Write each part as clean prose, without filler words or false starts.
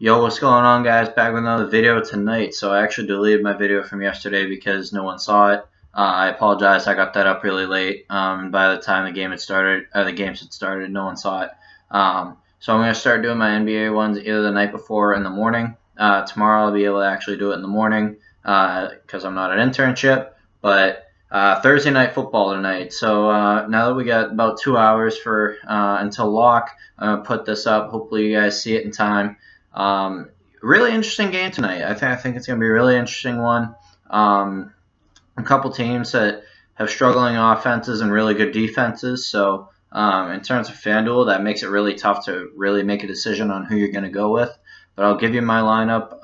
Yo, what's going on, guys? Back with another video tonight. So I actually deleted my video from yesterday because no one saw it. I apologize. I got that up really late. By the time the games had started, no one saw it. So I'm gonna start doing my NBA ones either the night before or in the morning. Tomorrow I'll be able to actually do it in the morning because I'm not an internship. But Thursday night football tonight. So now that we got about 2 hours for until lock, I'm gonna put this up. Hopefully you guys see it in time. Um, Really interesting game tonight. I think it's going to be a really interesting one. Um, a couple teams that have struggling offenses and really good defenses. So in terms of Fanduel, that makes it really tough to really make a decision on who you're going to go with. But I'll give you my lineup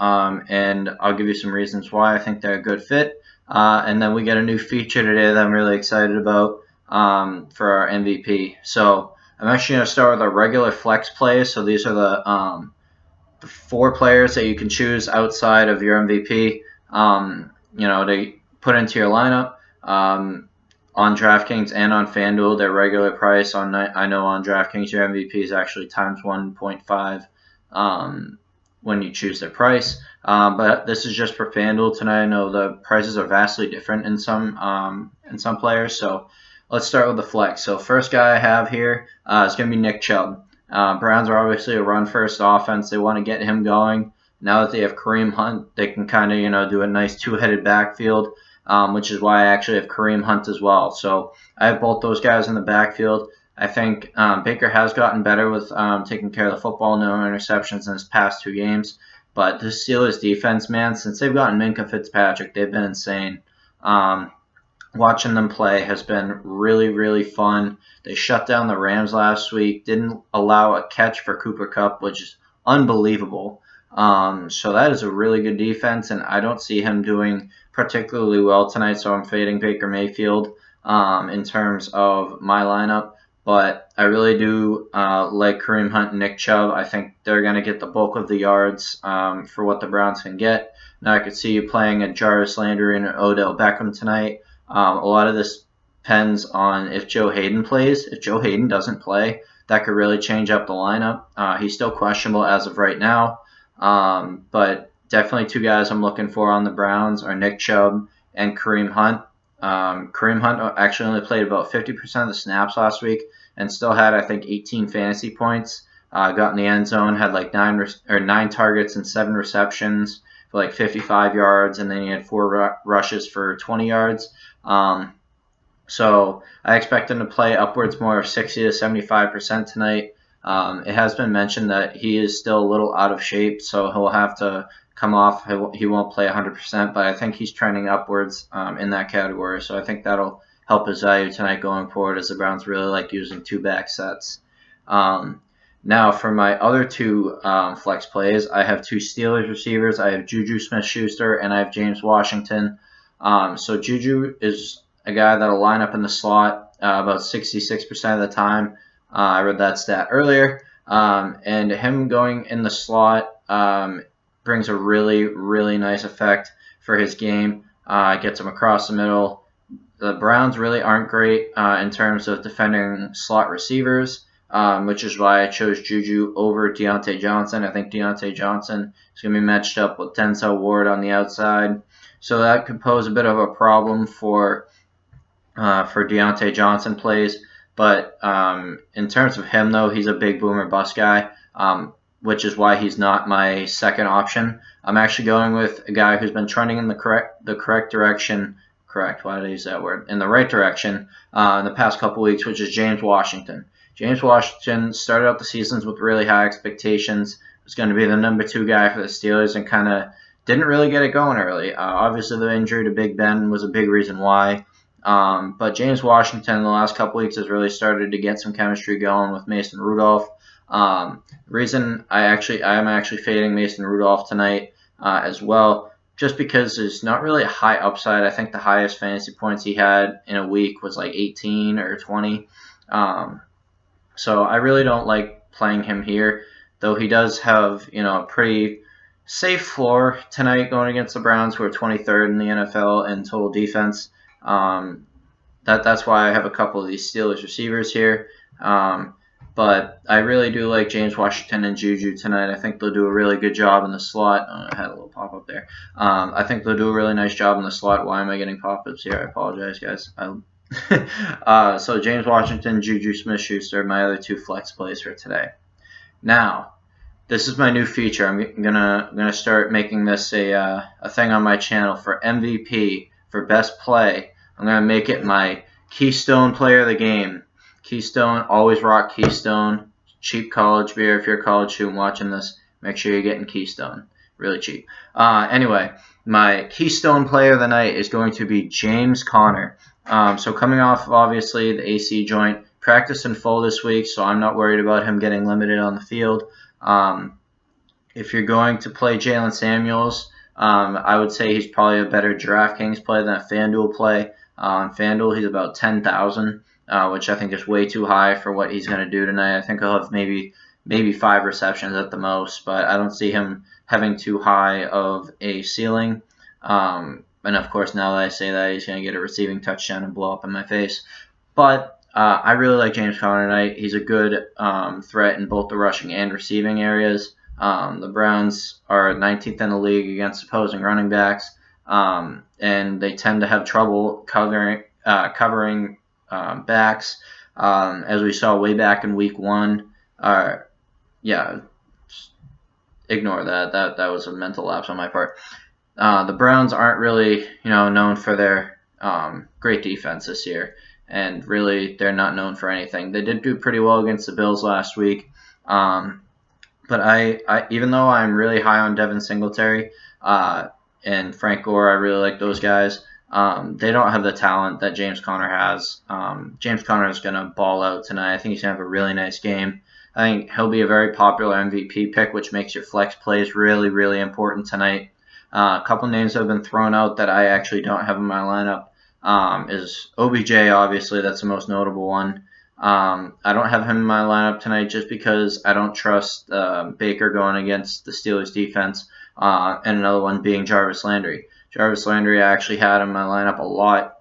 and I'll give you some reasons why I think they're a good fit. And then we get a new feature today that I'm really excited about for our MVP. So I'm actually going to start with our regular flex plays. So these are the four players that you can choose outside of your MVP, to put into your lineup. On DraftKings and on FanDuel, their regular price I know on DraftKings your MVP is actually times 1.5 when you choose their price. But this is just for FanDuel tonight. I know the prices are vastly different in some players. So let's start with the flex. So first guy I have here is going to be Nick Chubb. Browns are obviously a run-first offense. They want to get him going. Now that they have Kareem Hunt, they can kind of do a nice two-headed backfield, which is why I actually have Kareem Hunt as well. So I have both those guys in the backfield. I think Baker has gotten better with taking care of the football, no interceptions in his past two games. But the Steelers defense, man, since they've gotten Minkah Fitzpatrick, they've been insane. Watching them play has been really, really fun. They shut down the Rams last week, didn't allow a catch for Cooper Kupp, which is unbelievable. So that is a really good defense, and I don't see him doing particularly well tonight, so I'm fading Baker Mayfield in terms of my lineup. But I really do like Kareem Hunt and Nick Chubb. I think they're going to get the bulk of the yards for what the Browns can get. Now I could see you playing a Jarvis Landry and Odell Beckham tonight. A lot of this depends on if Joe Hayden plays. If Joe Hayden doesn't play, that could really change up the lineup. He's still questionable as of right now, but definitely two guys I'm looking for on the Browns are Nick Chubb and Kareem Hunt. Kareem Hunt actually only played about 50% of the snaps last week and still had, I think, 18 fantasy points. Got in the end zone, had like nine targets and 7 receptions for like 55 yards, and then he had four rushes for 20 yards. So I expect him to play upwards more of 60 to 75% tonight. It has been mentioned that he is still a little out of shape, so he'll have to come off. He won't play 100%, but I think he's trending upwards in that category. So I think that'll help his value tonight going forward, as the Browns really like using two back sets. Now for my other two flex plays, I have two Steelers receivers. I have Juju Smith-Schuster and I have James Washington. So Juju is a guy that'll line up in the slot about 66% of the time. I read that stat earlier. And him going in the slot brings a really, really nice effect for his game. Gets him across the middle. The Browns really aren't great in terms of defending slot receivers, which is why I chose Juju over Deontay Johnson. I think Deontay Johnson is going to be matched up with Denzel Ward on the outside. So that could pose a bit of a problem for Deontay Johnson plays. But in terms of him, though, he's a big boomer bust guy, which is why he's not my second option. I'm actually going with a guy who's been trending in the correct direction. Correct. Why did I use that word? In the right direction in the past couple weeks, which is James Washington. James Washington started out the seasons with really high expectations. Was going to be the number 2 guy for the Steelers and kind of didn't really get it going early. Obviously, the injury to Big Ben was a big reason why. But James Washington in the last couple weeks has really started to get some chemistry going with Mason Rudolph. The reason I am actually fading Mason Rudolph tonight as well, just because there's not really a high upside. I think the highest fantasy points he had in a week was like 18 or 20. So I really don't like playing him here, though he does have a pretty safe floor tonight going against the Browns, who are 23rd in the NFL in total defense. That's why I have a couple of these Steelers receivers here. But I really do like James Washington and Juju tonight. I think they'll do a really good job in the slot. Oh, I had a little pop up there. I think they'll do a really nice job in the slot. Why am I getting pop ups here? I apologize, guys. So James Washington, Juju Smith-Schuster, my other two flex plays for today. Now, this is my new feature. I'm gonna start making this a thing on my channel for MVP for best play. I'm gonna make it my Keystone player of the game. Keystone, always rock Keystone. Cheap college beer. If you're a college student watching this, make sure you're getting Keystone. Really cheap. Anyway, my Keystone player of the night is going to be James Conner. So coming off obviously the AC joint, practiced in full this week, so I'm not worried about him getting limited on the field. If you're going to play Jalen Samuels, I would say he's probably a better DraftKings play than a Fanduel play. On Fanduel, he's about 10,000, which I think is way too high for what he's going to do tonight. I think he'll have maybe 5 receptions at the most, but I don't see him having too high of a ceiling. And of course, now that I say that, he's going to get a receiving touchdown and blow up in my face. But I really like James Conner tonight. He's a good threat in both the rushing and receiving areas. The Browns are 19th in the league against opposing running backs, and they tend to have trouble covering backs, as we saw way back in Week 1. Yeah, ignore that. That was a mental lapse on my part. The Browns aren't really, known for their great defense this year, and really they're not known for anything. They did do pretty well against the Bills last week, but I even though I'm really high on Devin Singletary and Frank Gore, I really like those guys. They don't have the talent that James Conner has. James Conner is going to ball out tonight. I think he's going to have a really nice game. I think he'll be a very popular MVP pick, which makes your flex plays really, really important tonight. A couple names that have been thrown out that I actually don't have in my lineup is OBJ, obviously. That's the most notable one. I don't have him in my lineup tonight just because I don't trust Baker going against the Steelers defense, and another one being Jarvis Landry. Jarvis Landry, I actually had in my lineup a lot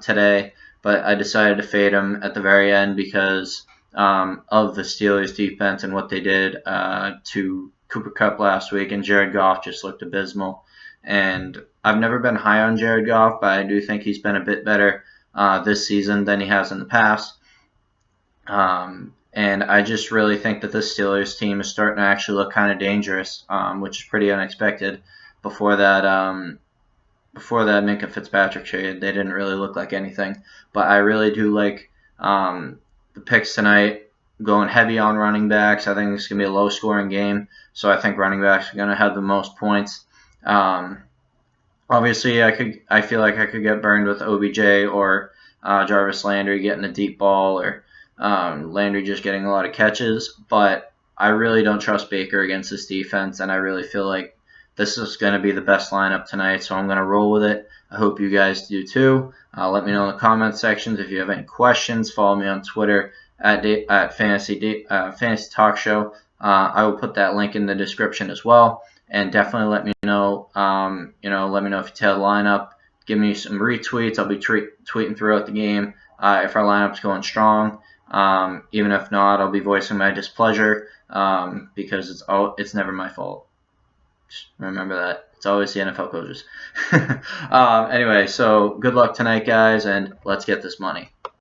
today, but I decided to fade him at the very end because of the Steelers defense and what they did to Cooper Kupp last week, and Jared Goff just looked abysmal. And I've never been high on Jared Goff, but I do think he's been a bit better this season than he has in the past. And I just really think that this Steelers team is starting to actually look kind of dangerous, which is pretty unexpected. Before that Minka Fitzpatrick trade, they didn't really look like anything. But I really do like the picks tonight, going heavy on running backs. I think it's going to be a low-scoring game, so I think running backs are going to have the most points. Obviously, I feel like I could get burned with OBJ or Jarvis Landry getting a deep ball, or Landry just getting a lot of catches, but I really don't trust Baker against this defense, and I really feel like this is going to be the best lineup tonight, so I'm going to roll with it. I hope you guys do too. Let me know in the comment sections if you have any questions. Follow me on Twitter at Fantasy Talk Show. I will put that link in the description as well, and definitely let me know. Let me know if you tail the lineup. Give me some retweets. I'll be tweeting throughout the game if our lineup's going strong. Even if not, I'll be voicing my displeasure because it's never my fault. Just remember that. It's always the NFL coaches. Anyway, so good luck tonight, guys, and let's get this money.